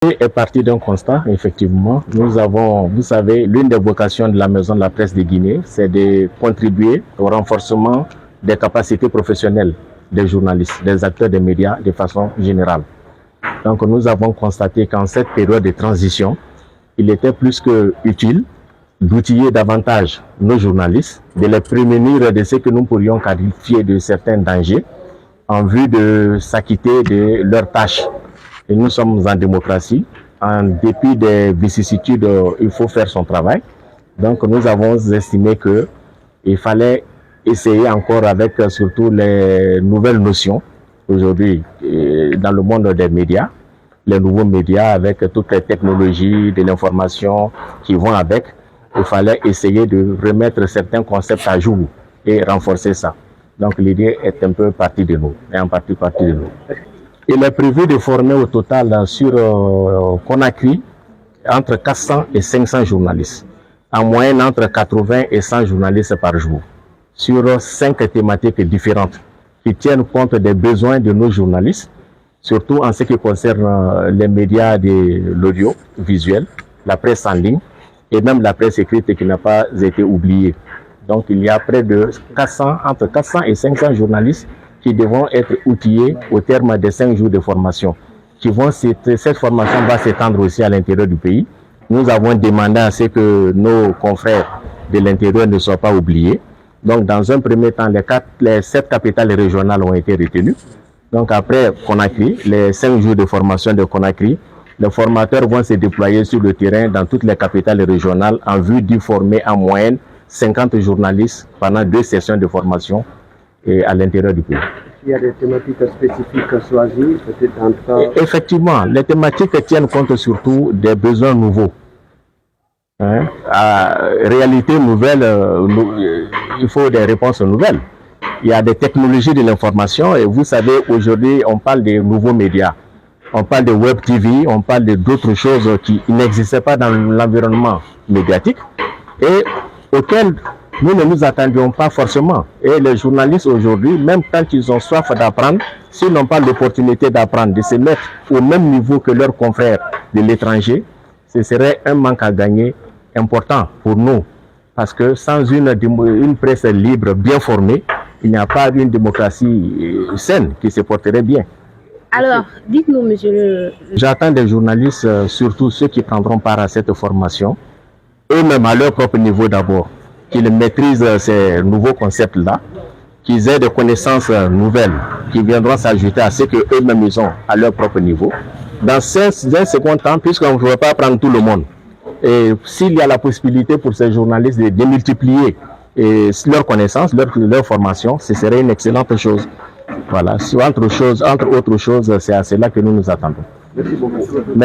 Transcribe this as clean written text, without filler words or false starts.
Est parti d'un constat, effectivement. Nous avons, vous savez, l'une des vocations de la Maison de la Presse de Guinée, c'est de contribuer au renforcement des capacités professionnelles des journalistes, des acteurs des médias de façon générale. Donc nous avons constaté qu'en cette période de transition, il était plus que utile d'outiller davantage nos journalistes, de les prémunir de ce que nous pourrions qualifier de certains dangers en vue de s'acquitter de leurs tâches. Et nous sommes en démocratie. En dépit des vicissitudes, il faut faire son travail. Donc nous avons estimé qu'il fallait essayer encore avec surtout les nouvelles notions aujourd'hui dans le monde des médias, les nouveaux médias avec toutes les technologies de l'information qui vont avec. Il fallait essayer de remettre certains concepts à jour et renforcer ça. Donc l'idée est un peu partie de nous, et en partie de nous. Il est prévu de former au total sur Conakry entre 400 et 500 journalistes, en moyenne entre 80 et 100 journalistes par jour, sur 5 thématiques différentes qui tiennent compte des besoins de nos journalistes, surtout en ce qui concerne les médias de l'audiovisuel, la presse en ligne et même la presse écrite qui n'a pas été oubliée. Donc il y a près de entre 400 et 500 journalistes qui devront être outillés au terme de 5 jours de formation. Cette formation va s'étendre aussi à l'intérieur du pays. Nous avons demandé à ce que nos confrères de l'intérieur ne soient pas oubliés. Donc dans un premier temps, les 7 capitales régionales ont été retenues. Donc après Conakry, les 5 jours de formation de Conakry, les formateurs vont se déployer sur le terrain dans toutes les capitales régionales en vue d'y former en moyenne 50 journalistes pendant 2 sessions de formation et à l'intérieur du pays. Il y a des thématiques spécifiques choisies, peut-être Effectivement, les thématiques tiennent compte surtout des besoins nouveaux. À réalité nouvelle, il faut des réponses nouvelles. Il y a des technologies de l'information et vous savez, aujourd'hui, on parle des nouveaux médias. On parle de Web TV, on parle d'autres choses qui n'existaient pas dans l'environnement médiatique et auxquelles nous ne nous attendions pas forcément. Et les journalistes aujourd'hui, même quand ils ont soif d'apprendre, s'ils n'ont pas l'opportunité d'apprendre, de se mettre au même niveau que leurs confrères de l'étranger, ce serait un manque à gagner important pour nous. Parce que sans une presse libre, bien formée, il n'y a pas une démocratie saine qui se porterait bien. Alors, dites-nous, monsieur le... J'attends des journalistes, surtout ceux qui prendront part à cette formation, eux-mêmes à leur propre niveau d'abord, qu'ils maîtrisent ces nouveaux concepts-là, qu'ils aient des connaissances nouvelles qui viendront s'ajouter à ce qu'eux-mêmes ils ont à leur propre niveau. Dans un second temps, puisqu'on ne peut pas prendre tout le monde, et s'il y a la possibilité pour ces journalistes de démultiplier leurs connaissances, leur formation, ce serait une excellente chose. Voilà, entre autres choses, c'est à cela que nous nous attendons. Merci beaucoup.